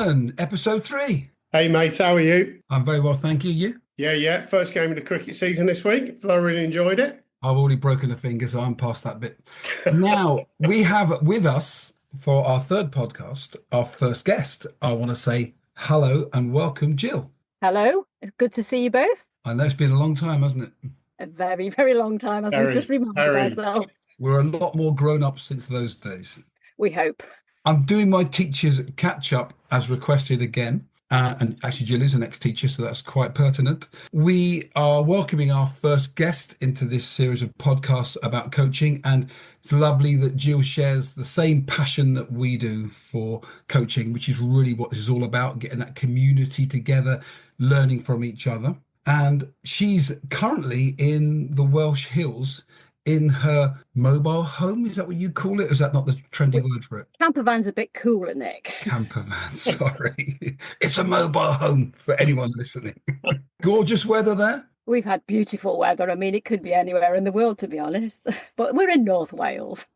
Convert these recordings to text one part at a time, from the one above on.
Alan, episode 3. Hey mate, how are you? I'm very well, thank you. You? Yeah. First game of the cricket season this week. Thoroughly enjoyed it. I've already broken a finger, so I'm past that bit. Now, we have with us for our third podcast, our first guest. I want to say hello and welcome, Jill. Hello, good to see you both. I know it's been a long time, hasn't it? A very, very long time, as we've just reminded ourselves. We're a lot more grown up since those days. We hope. I'm doing my teacher's catch up as requested again. And actually, Jill is an ex-teacher, so that's quite pertinent. We are welcoming our first guest into this series of podcasts about coaching. And it's lovely that Jill shares the same passion that we do for coaching, which is really what this is all about, getting that community together, learning from each other. And she's currently in the Welsh Hills in her mobile home. Is that what you call it? Or is that not the trendy word for it? Camper van's a bit cooler, Nick. Camper van, sorry. It's a mobile home for anyone listening. Gorgeous weather there? We've had beautiful weather. I mean, it could be anywhere in the world, to be honest. But we're in North Wales.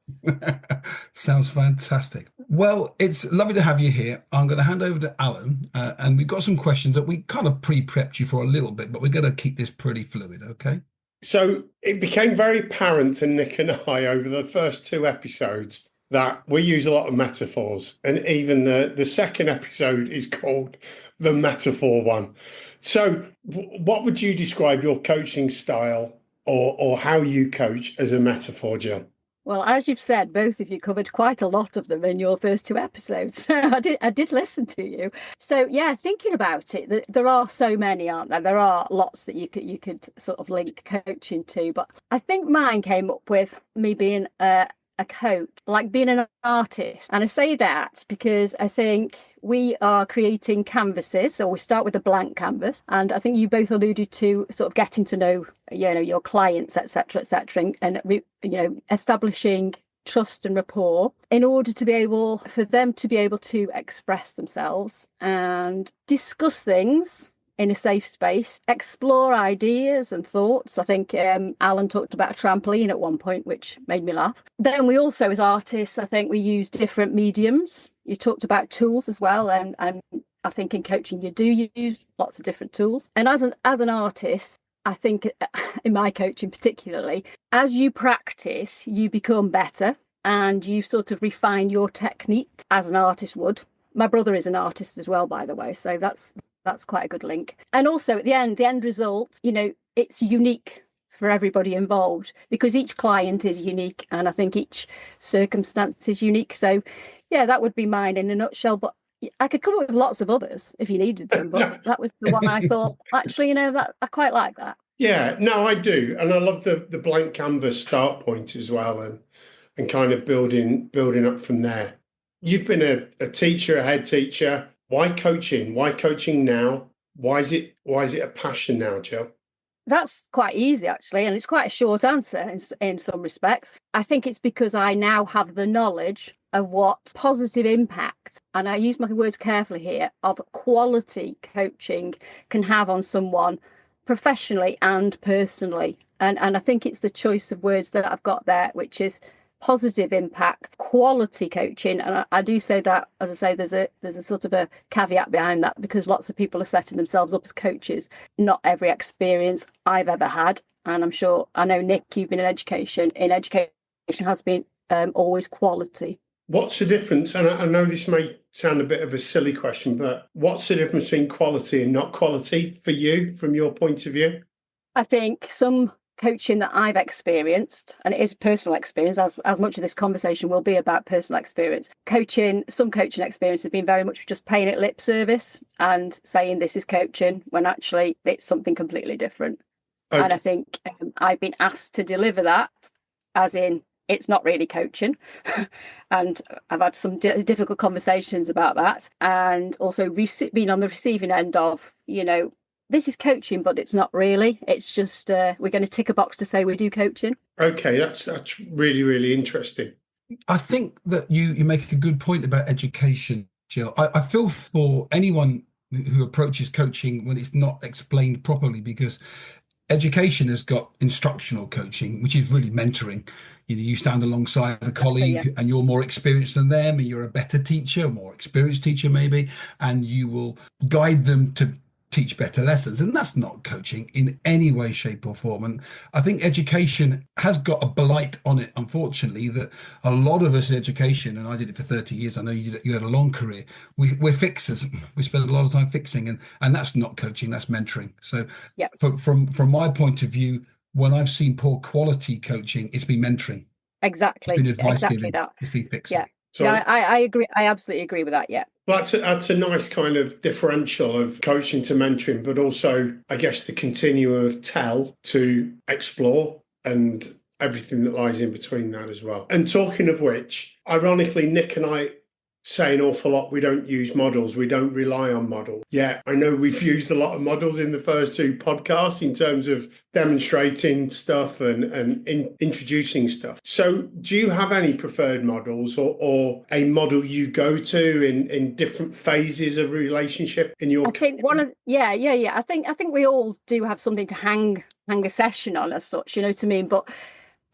Sounds fantastic. Well, it's lovely to have you here. I'm going to hand over to Alan. And we've got some questions that we kind of pre-prepped you for a little bit, but we're going to keep this pretty fluid, okay? So it became very apparent to Nick and I over the first 2 episodes that we use a lot of metaphors. And even the second episode is called the metaphor one. So what would you describe your coaching style or how you coach as a metaphor, Jill? Well, as you've said, both of you covered quite a lot of them in your first 2 episodes. So I did listen to you. So yeah, thinking about it, there are so many, aren't there? There are lots that you could sort of link coaching to. But I think mine came up with me being a coach, like being an artist. And I say that because I think we are creating canvases. So we start with a blank canvas. And I think you both alluded to sort of getting to know, your clients, etc., and establishing trust and rapport in order to be able for them to be able to express themselves and discuss things in a safe space, explore ideas and thoughts. I think Alan talked about a trampoline at one point, which made me laugh. Then we also, as artists, I think we use different mediums. You talked about tools as well, and I think in coaching you do use lots of different tools. And as an artist, I think in my coaching particularly, as you practice, you become better and you sort of refine your technique as an artist would. My brother is an artist as well, by the way, so that's quite a good link. And also at the end result, it's unique for everybody involved because each client is unique and I think each circumstance is unique. So yeah, that would be mine in a nutshell. But I could come up with lots of others if you needed them, but that was the one I thought, actually, that I quite like that. Yeah, no, I do. And I love the blank canvas start point as well and kind of building up from there. You've been a teacher, a head teacher. Why coaching? Why coaching now? Why is it a passion now, Jill? That's quite easy, actually, and it's quite a short answer in some respects. I think it's because I now have the knowledge of what positive impact, and I use my words carefully here, of quality coaching can have on someone professionally and personally. And I think it's the choice of words that I've got there, which is positive impact, quality coaching. And I do say that, as I say, there's a sort of a caveat behind that because lots of people are setting themselves up as coaches. Not every experience I've ever had. And I know, Nick, you've been in education. In education has been always quality. What's the difference? And I know this may sound a bit of a silly question, but what's the difference between quality and not quality for you, from your point of view? I think some coaching that I've experienced, and it is personal experience, as much of this conversation will be about personal experience. Some coaching experience have been very much just paying it lip service and saying this is coaching when actually it's something completely different. Okay. And I think I've been asked to deliver that as in it's not really coaching. And I've had some difficult conversations about that. And also being on the receiving end of, this is coaching, but it's not really. It's just we're going to tick a box to say we do coaching. Okay, that's really, really interesting. I think that you make a good point about education, Jill. I feel for anyone who approaches coaching when it's not explained properly, because education has got instructional coaching, which is really mentoring. You stand alongside a colleague, yeah. and you're more experienced than them, and you're a better teacher, more experienced teacher maybe, and you will guide them to teach better lessons. And that's not coaching in any way, shape, or form. And I think education has got a blight on it, unfortunately, that a lot of us in education, and I did it for 30 years, I know you had a long career, we're fixers. We spend a lot of time fixing, and that's not coaching, that's mentoring. So Yeah. from my point of view, when I've seen poor quality coaching, it's been mentoring. Exactly. It's been advice Exactly giving. that. It's been fixing. Yeah. So Yeah, I agree. I absolutely agree with that. Yeah. that's a nice kind of differential of coaching to mentoring, but also, I guess, the continuum of tell to explore and everything that lies in between that as well. And talking of which, ironically, Nick and I say an awful lot we don't use models, we don't rely on models. Yeah, I know we've used a lot of models in the first two podcasts in terms of demonstrating stuff and introducing stuff. So do you have any preferred models or a model you go to in different phases of a relationship in your I think one of yeah. I think we all do have something to hang a session on as such, you know what I mean? But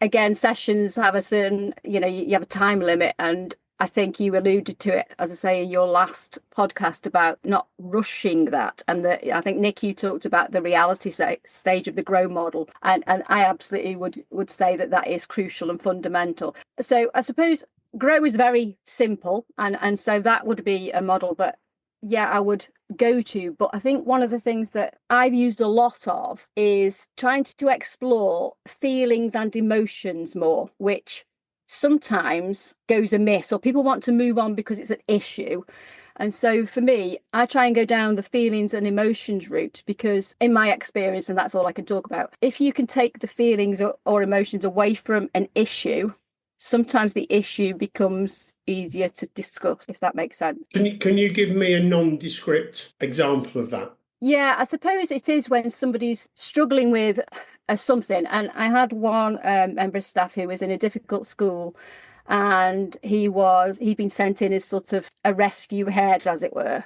again, sessions have a certain, you have a time limit, and I think you alluded to it, as I say, in your last podcast about not rushing that. And I think, Nick, you talked about the reality stage of the grow model. And I absolutely would say that is crucial and fundamental. So I suppose grow is very simple. And so that would be a model that, yeah, I would go to. But I think one of the things that I've used a lot of is trying to explore feelings and emotions more, which sometimes goes amiss, or people want to move on because it's an issue. And so for me, I try and go down the feelings and emotions route, because in my experience, and that's all I can talk about, if you can take the feelings or emotions away from an issue, sometimes the issue becomes easier to discuss, if that makes sense. Can you give me a nondescript example of that? Yeah, I suppose it is when somebody's struggling with something. And I had one member of staff who was in a difficult school, and he'd been sent in as sort of a rescue head, as it were,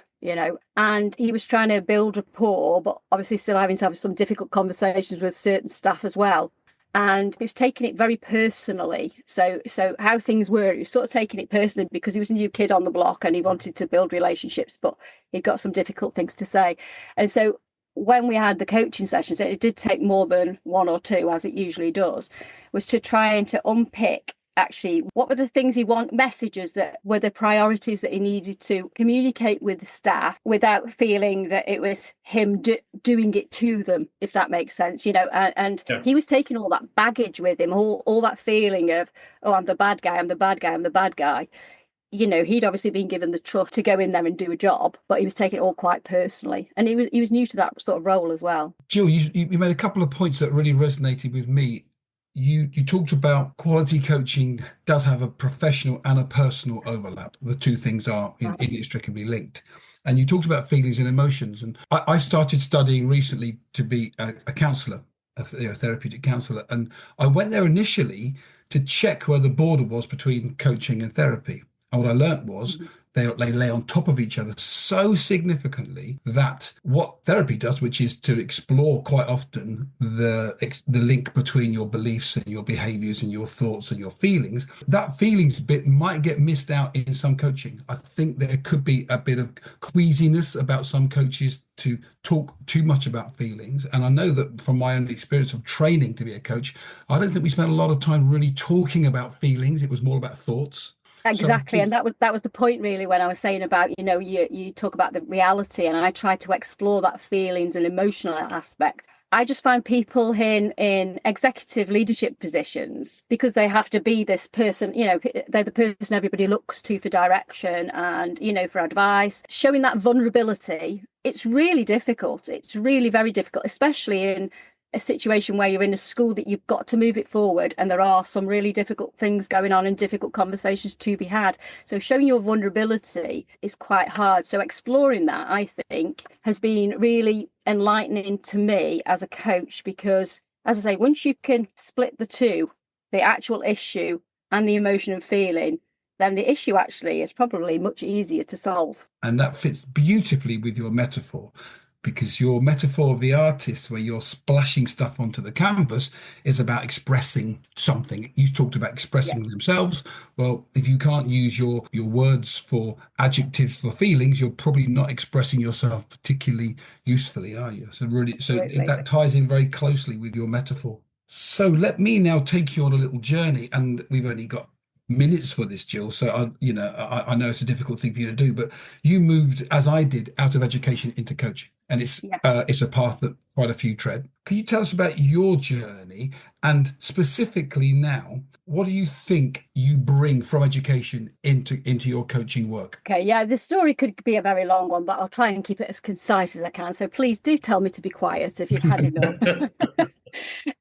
and he was trying to build rapport, but obviously still having to have some difficult conversations with certain staff as well. And he was taking it very personally. So how things were, he was sort of taking it personally because he was a new kid on the block and he wanted to build relationships, but he'd got some difficult things to say. And so when we had the coaching sessions, it did take more than one or two, as it usually does, was to try and to unpick actually what were the things messages that were the priorities that he needed to communicate with the staff without feeling that it was him doing it to them, if that makes sense, and yeah. He was taking all that baggage with him, all that feeling of, oh, I'm the bad guy, I'm the bad guy, I'm the bad guy. He'd obviously been given the trust to go in there and do a job, but he was taking it all quite personally, and he was new to that sort of role as well. Jill, you made a couple of points that really resonated with me. You talked about quality coaching does have a professional and a personal overlap. The two things are inextricably linked. And you talked about feelings and emotions. And I started studying recently to be a counsellor, a therapeutic counsellor. And I went there initially to check where the border was between coaching and therapy. And what I learned was they lay on top of each other so significantly that what therapy does, which is to explore quite often the link between your beliefs and your behaviors and your thoughts and your feelings, that feelings bit might get missed out in some coaching. I think there could be a bit of queasiness about some coaches to talk too much about feelings. And I know that from my own experience of training to be a coach, I don't think we spent a lot of time really talking about feelings. It was more about thoughts. Exactly. And that was the point really when I was saying about, you talk about the reality, and I try to explore that feelings and emotional aspect. I just find people in executive leadership positions, because they have to be this person, they're the person everybody looks to for direction and, for advice, showing that vulnerability. It's really difficult. It's really very difficult, especially in a situation where you're in a school that you've got to move it forward, and there are some really difficult things going on and difficult conversations to be had. So showing your vulnerability is quite hard. So exploring that, I think, has been really enlightening to me as a coach, because, as I say, once you can split the two, the actual issue and the emotion and feeling, then the issue actually is probably much easier to solve. And that fits beautifully with your metaphor. because your metaphor of the artist, where you're splashing stuff onto the canvas, is about expressing something. You talked about expressing themselves. Well, if you can't use your words for adjectives for feelings, you're probably not expressing yourself particularly usefully, are you? So really, Absolutely. that ties in very closely with your metaphor. So let me now take you on a little journey, and we've only got minutes for this, Jill. So I know it's a difficult thing for you to do, but you moved, as I did, out of education into coaching, and Yeah. it's a path that quite a few tread. Can you tell us about your journey, and specifically now, what do you think you bring from education into your coaching work? Okay, yeah, the story could be a very long one, but I'll try and keep it as concise as I can. So please do tell me to be quiet if you've had enough.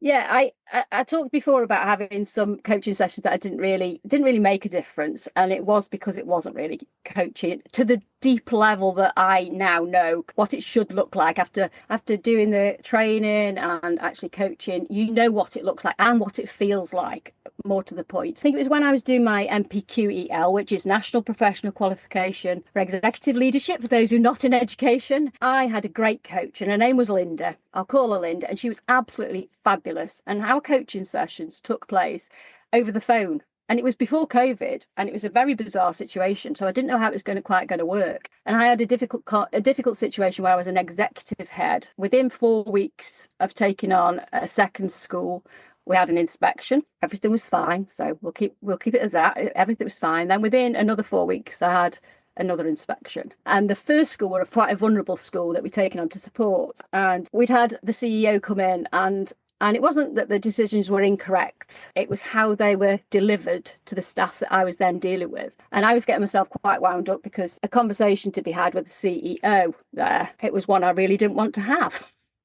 Yeah, I talked before about having some coaching sessions that I didn't really make a difference, and it was because it wasn't really coaching to the deep level that I now know what it should look like after doing the training and actually coaching. You know what it looks like and what it feels like. More to the point, I think it was when I was doing my NPQEL, which is National Professional Qualification for Executive Leadership, for those who are not in education. I had a great coach, and her name was Linda. I'll call her Linda, and she was absolutely fabulous. And our coaching sessions took place over the phone. And it was before COVID, and it was a very bizarre situation. So I didn't know how it was quite going to work. And I had a difficult situation where I was an executive head. Within 4 weeks of taking on a second school, we had an inspection. Everything was fine. So we'll keep it as that. Everything was fine. Then within another 4 weeks, I had another inspection. And the first school were quite a vulnerable school that we'd taken on to support. And we'd had the CEO come in, and it wasn't that the decisions were incorrect. It was how they were delivered to the staff that I was then dealing with. And I was getting myself quite wound up because a conversation to be had with the CEO there, it was one I really didn't want to have,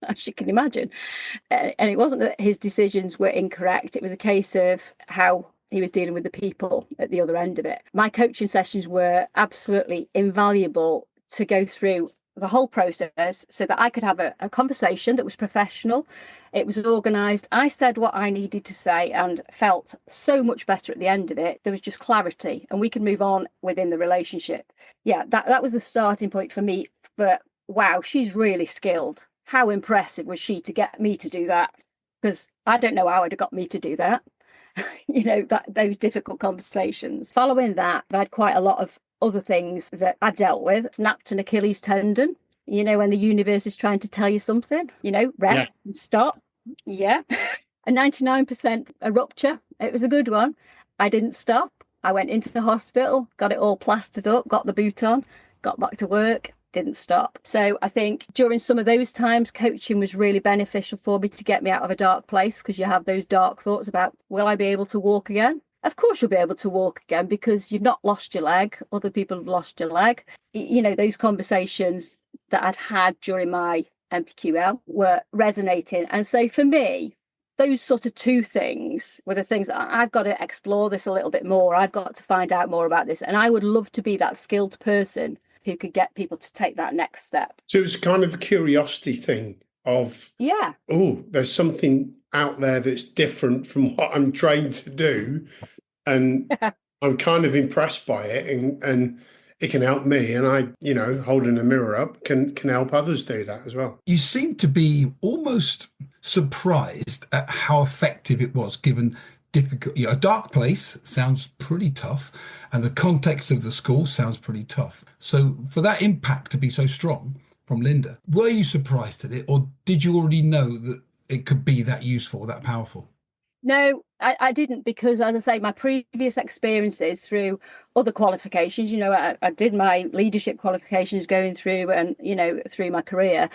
as you can imagine. And it wasn't that his decisions were incorrect. It was a case of how he was dealing with the people at the other end of it. My coaching sessions were absolutely invaluable to go through the whole process so that I could have a conversation that was professional. It was organised. I said what I needed to say and felt so much better at the end of it. There was just clarity, and we could move on within the relationship. Yeah, that was the starting point for me. But wow, she's really skilled. How impressive was she to get me to do that? Because I don't know how I'd have got me to do that. Those difficult conversations. Following that, I've had quite a lot of other things that I've dealt with. Snapped an Achilles tendon. When the universe is trying to tell you something, rest and stop. Yeah. A 99% a rupture. It was a good one. I didn't stop. I went into the hospital, got it all plastered up, got the boot on, got back to work. Didn't stop. So I think during some of those times, coaching was really beneficial for me to get me out of a dark place, because you have those dark thoughts about, will I be able to walk again? Of course you'll be able to walk again, because you've not lost your leg. Other people have lost your leg. Those conversations that I'd had during my NPQL were resonating. And so for me, those sort of two things were the things I've got to explore this a little bit more. I've got to find out more about this. And I would love to be that skilled person who could get people to take that next step. So it's kind of a curiosity thing of, there's something out there that's different from what I'm trained to do. And I'm kind of impressed by it, and it can help me. And I, holding a mirror up can help others do that as well. You seem to be almost surprised at how effective it was, given difficult. A dark place sounds pretty tough, and the context of the school sounds pretty tough. So for that impact to be so strong from Linda, were you surprised at it, or did you already know that it could be that useful, that powerful? No, I didn't, because, as I say, my previous experiences through other qualifications, I did my leadership qualifications going through and, through my career,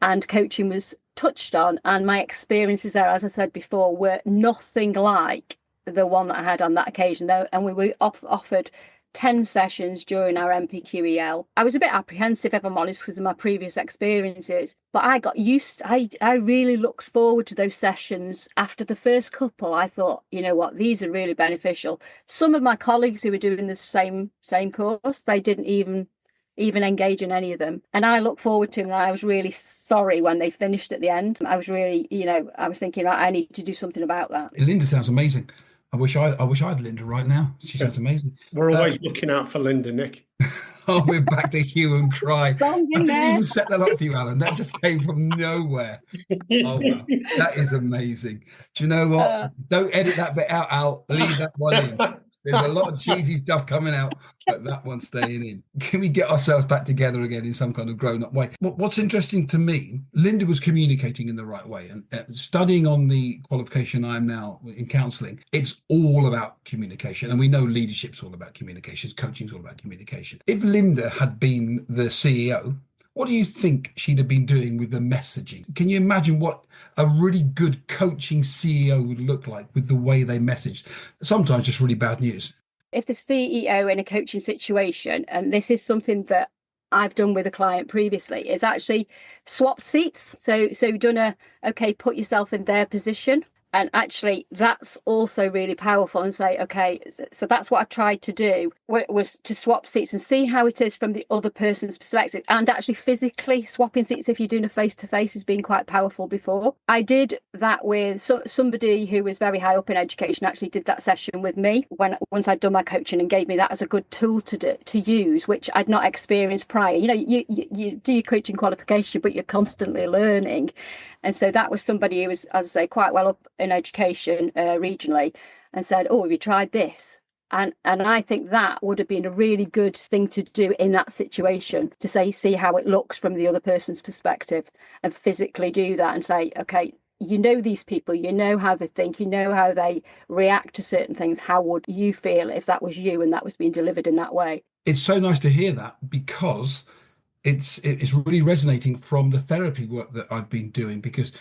and coaching was touched on. And my experiences there, as I said before, were nothing like the one that I had on that occasion, though. And we were offered 10 sessions during our NPQEL. I was a bit apprehensive, if I'm honest, because of my previous experiences, but I got used. I really looked forward to those sessions. After the first couple, I thought, you know what, these are really beneficial. Some of my colleagues who were doing the same course, they didn't even engage in any of them. And I look forward to them. And I was really sorry when they finished at the end. I was really, I was thinking, I need to do something about that. Linda sounds amazing. I wish I had Linda right now. She sounds amazing. We're always looking out for Linda, Nick. Oh, we're back to hue and cry. Wrong I in didn't there. even set that up for you, Alan. That just came from nowhere. Oh, wow. That is amazing. Do you know what? Don't edit that bit out, Al. Leave that one in. There's a lot of cheesy stuff coming out, but that one's staying in. Can we get ourselves back together again in some kind of grown-up way? What's interesting to me, Linda was communicating in the right way, and studying on the qualification I am now in counselling, it's all about communication, and we know leadership's all about communication, coaching's all about communication. If Linda had been the CEO, what do you think she'd have been doing with the messaging? Can you imagine what a really good coaching CEO would look like with the way they messaged? Sometimes just really bad news. If the CEO in a coaching situation, and this is something that I've done with a client previously, is actually swapped seats. So done okay, put yourself in their position. And actually, that's also really powerful, and say, okay, so that's what I tried to do, was to swap seats and see how it is from the other person's perspective. And actually physically swapping seats, if you're doing a face-to-face, has been quite powerful before. I did that with somebody who was very high up in education, actually did that session with me once I'd done my coaching, and gave me that as a good tool to use, which I'd not experienced prior. You know, you do your coaching qualification, but you're constantly learning. And so that was somebody who was, as I say, quite well up in education regionally, and said, oh, have you tried this? And I think that would have been a really good thing to do in that situation, to say, see how it looks from the other person's perspective, and physically do that and say, okay, you know these people, you know how they think, you know how they react to certain things. How would you feel if that was you and that was being delivered in that way? It's so nice to hear that, because it's really resonating from the therapy work that I've been doing, because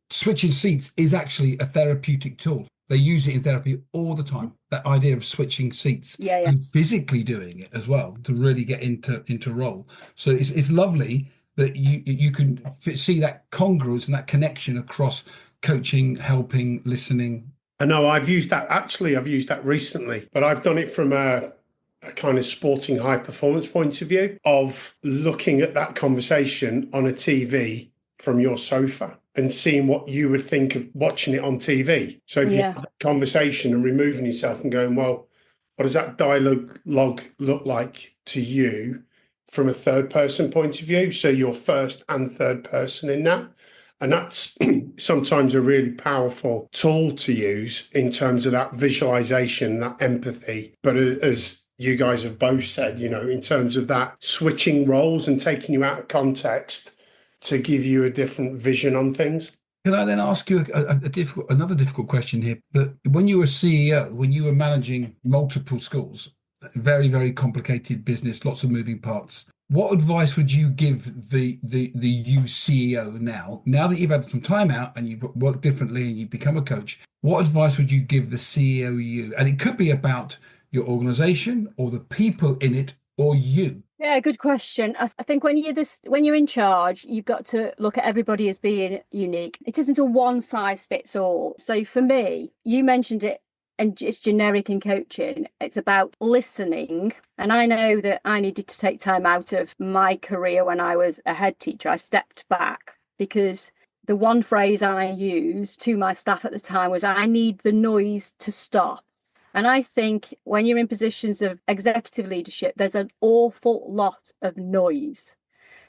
switching seats is actually a therapeutic tool. They use it in therapy all the time. That idea of switching seats, Yeah. and physically doing it as well, to really get into role. So it's lovely that you can see that congruence and that connection across coaching, helping, listening. I know I've used that recently, but I've done it from a kind of sporting high performance point of view, of looking at that conversation on a TV from your sofa and seeing what you would think of watching it on TV. So if you have that conversation and removing yourself and going, well, what does that dialogue look like to you from a third person point of view? So you're first and third person in that. And that's sometimes a really powerful tool to use in terms of that visualization, that empathy. But as you guys have both said, you know, in terms of that switching roles and taking you out of context to give you a different vision on things. Can I then ask you another difficult question here? That when you were CEO, when you were managing multiple schools, very, very complicated business, lots of moving parts, what advice would you give the you CEO now that you've had some time out and you've worked differently and you've become a coach? What advice would you give the CEO you? And it could be about your organization or the people in it or you. Yeah, good question. I think when you're in charge, you've got to look at everybody as being unique. It isn't a one size fits all. So for me, you mentioned it, and it's generic in coaching. It's about listening. And I know that I needed to take time out of my career when I was a head teacher. I stepped back because the one phrase I used to my staff at the time was, I need the noise to stop. And I think when you're in positions of executive leadership, there's an awful lot of noise.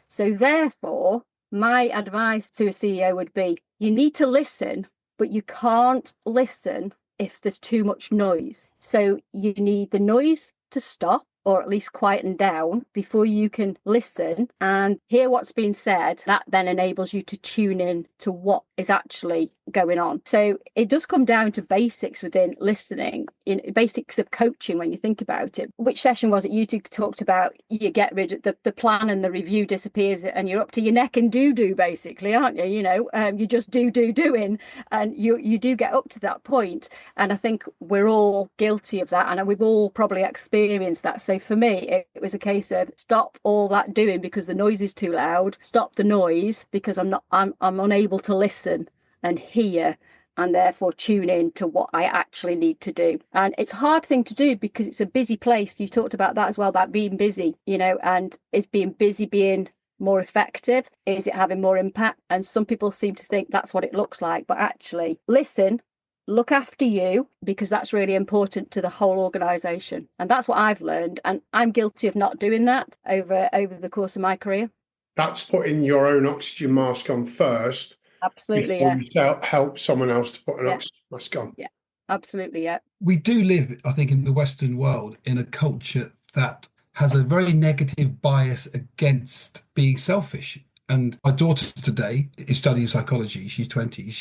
So therefore, my advice to a CEO would be, you need to listen, but you can't listen if there's too much noise. So you need the noise to stop, or at least quieten down, before you can listen and hear what's being said. That then enables you to tune in to what is actually going on. So it does come down to basics within listening, in basics of coaching when you think about it. Which session was it you two talked about? You get rid of the plan and the review disappears and you're up to your neck in do basically, aren't you? You know, you just doing, and you do get up to that point. And I think we're all guilty of that, and we've all probably experienced that. So for me, it was a case of stop all that doing because the noise is too loud. Stop the noise because I'm unable to listen and hear, and therefore tune in to what I actually need to do. And it's a hard thing to do because it's a busy place. You talked about that as well, about being busy, you know, and is being busy being more effective? Is it having more impact? And some people seem to think that's what it looks like, but actually listen look after you, because that's really important to the whole organization. And that's what I've learned. And I'm guilty of not doing that over the course of my career. That's putting your own oxygen mask on first Absolutely, before yeah. you help someone else to put an Yeah. oxygen mask on. Yeah, absolutely, yeah. We do live, I think, in the Western world in a culture that has a very negative bias against being selfish. And my daughter today is studying psychology. She's 20.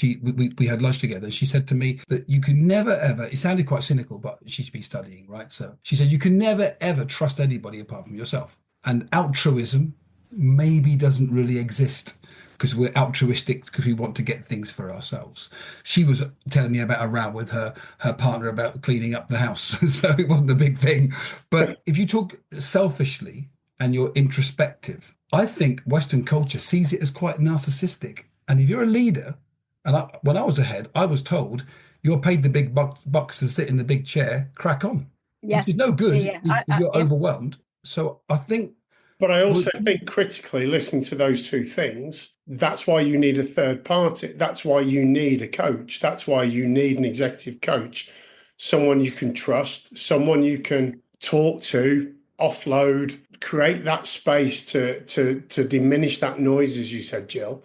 We had lunch together. And she said to me that you can never, ever, it sounded quite cynical, but she's been studying, right? So she said, you can never, ever trust anybody apart from yourself. And altruism maybe doesn't really exist because we're altruistic because we want to get things for ourselves. She was telling me about a row with her partner about cleaning up the house, so it wasn't a big thing. But if you talk selfishly and you're introspective, I think Western culture sees it as quite narcissistic. And if you're a leader, and when I was ahead, I was told you're paid the big bucks to sit in the big chair, crack on, Yeah, which is no good yeah. if you're Yeah. overwhelmed. So I think. But I also think critically, listening to those two things, that's why you need a third party. That's why you need a coach. That's why you need an executive coach, someone you can trust, someone you can talk to, offload, create that space to diminish that noise, as you said, Jill,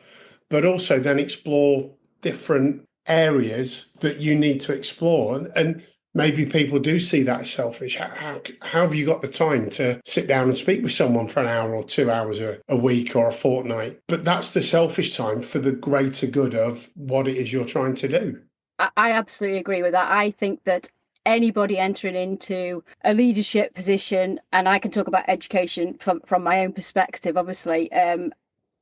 but also then explore different areas that you need to explore. And maybe people do see that as selfish. How have you got the time to sit down and speak with someone for an hour or 2 hours a week or a fortnight? But that's the selfish time for the greater good of what it is you're trying to do. I absolutely agree with that. I think that anybody entering into a leadership position, and I can talk about education from my own perspective, obviously,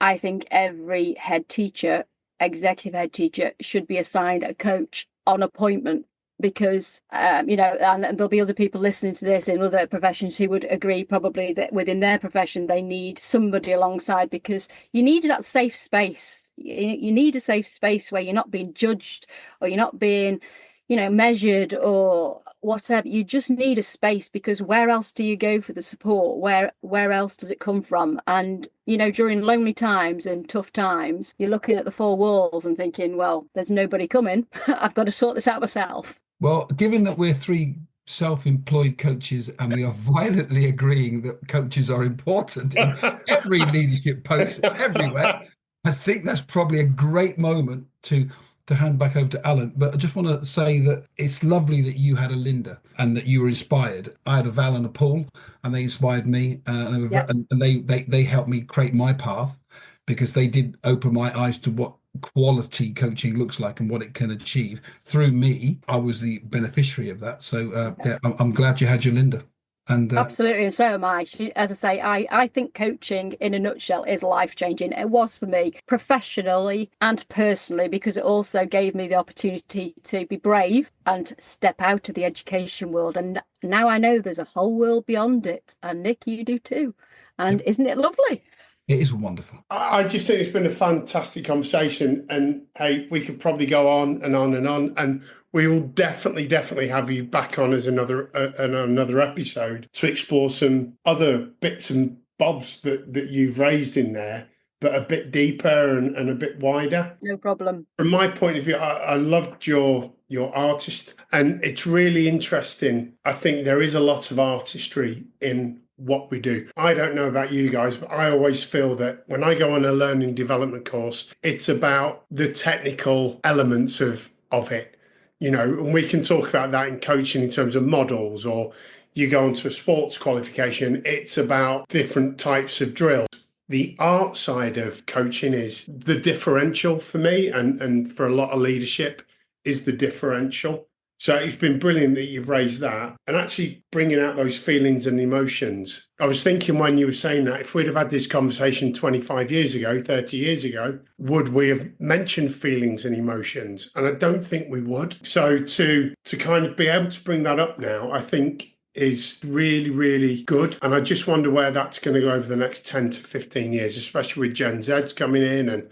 I think every head teacher, executive head teacher, should be assigned a coach on appointment. Because, and there'll be other people listening to this in other professions who would agree probably that within their profession, they need somebody alongside, because you need that safe space. You need a safe space where you're not being judged or you're not being, measured or whatever. You just need a space, because where else do you go for the support? Where else does it come from? And during lonely times and tough times, you're looking at the four walls and thinking, well, there's nobody coming. I've got to sort this out myself. Well, given that we're three self-employed coaches and we are violently agreeing that coaches are important in every leadership post everywhere, I think that's probably a great moment to hand back over to Alan. But I just want to say that it's lovely that you had a Linda and that you were inspired. I had a Val and a Paul, and they inspired me, and they helped me create my path, because they did open my eyes to what quality coaching looks like and what it can achieve. Through me, I was the beneficiary of that. So I'm glad you had your Linda. And absolutely, and so am I. As I say, I think coaching in a nutshell is life-changing. It was for me professionally and personally, because it also gave me the opportunity to be brave and step out of the education world. And now I know there's a whole world beyond it. And Nick, you do too. And isn't it lovely? it is wonderful. I just think it's been a fantastic conversation, and hey, we could probably go on and on and on, and we will definitely have you back on as another episode to explore some other bits and bobs that you've raised in there, but a bit deeper and a bit wider. No problem. From my point of view, I loved your artist, and it's really interesting. I think there is a lot of artistry in what we do. I don't know about you guys, but I always feel that when I go on a learning development course, it's about the technical elements of it. And we can talk about that in coaching in terms of models, or you go into a sports qualification, it's about different types of drills. The art side of coaching is the differential for me, and for a lot of leadership is the differential. So it's been brilliant that you've raised that, and actually bringing out those feelings and emotions. I was thinking when you were saying that, if we'd have had this conversation 25 years ago, 30 years ago, would we have mentioned feelings and emotions? And I don't think we would. So to kind of be able to bring that up now, I think is really, really good. And I just wonder where that's going to go over the next 10 to 15 years, especially with Gen Z's coming in and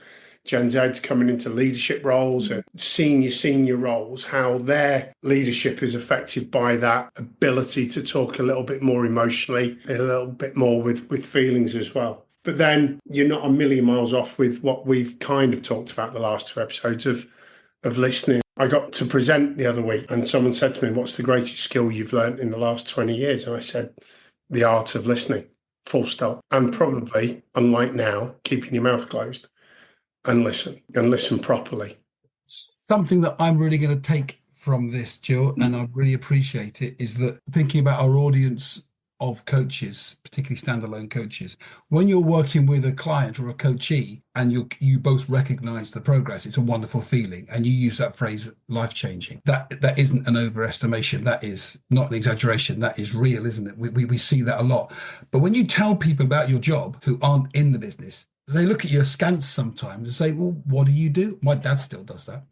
Gen Z's coming into leadership roles and senior roles, how their leadership is affected by that ability to talk a little bit more emotionally, a little bit more with feelings as well. But then you're not a million miles off with what we've kind of talked about the last two episodes of listening. I got to present the other week, and someone said to me, "What's the greatest skill you've learned in the last 20 years?" And I said, "The art of listening, full stop. And probably, unlike now, keeping your mouth closed and listen properly." Something that I'm really going to take from this, Jill, and I really appreciate it, is that thinking about our audience of coaches, particularly standalone coaches, when you're working with a client or a coachee and you both recognize the progress, it's a wonderful feeling. And you use that phrase, life-changing. That isn't an overestimation. That is not an exaggeration. That is real, isn't it? We see that a lot. But when you tell people about your job who aren't in the business, they look at you askance sometimes and say, "Well, what do you do?" My dad still does that.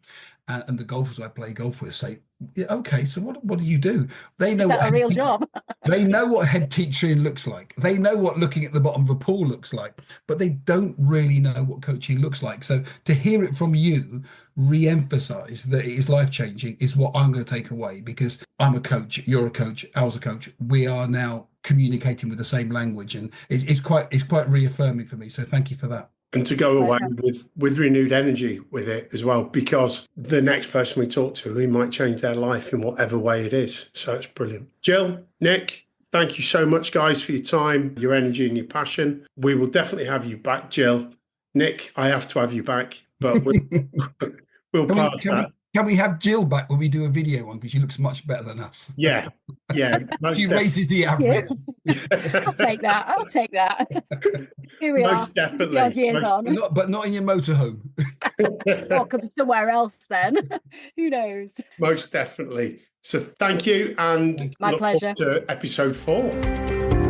And the golfers I play golf with say, "Yeah, okay, so what do you do?" They know Is that a real job? They know what head teaching looks like. They know what looking at the bottom of a pool looks like, but they don't really know what coaching looks like. So to hear it from you re-emphasize that it is life-changing is what I'm going to take away, because I'm a coach, you're a coach, Al's a coach. We are now communicating with the same language, and it's quite reaffirming for me. So thank you for that. And to go away with renewed energy with it as well, because the next person we talk to, we might change their life in whatever way it is. So it's brilliant. Jill, Nick, thank you so much, guys, for your time, your energy and your passion. We will definitely have you back, Jill. Nick, I have to have you back, but we'll pass that. Can we have Jill back when we do a video one? Because she looks much better than us. Yeah. She raises the average. I'll take that. Here we most are. Definitely. But not in your motorhome. Welcome somewhere else then. Who knows? Most definitely. So thank you, and my pleasure. To episode 4.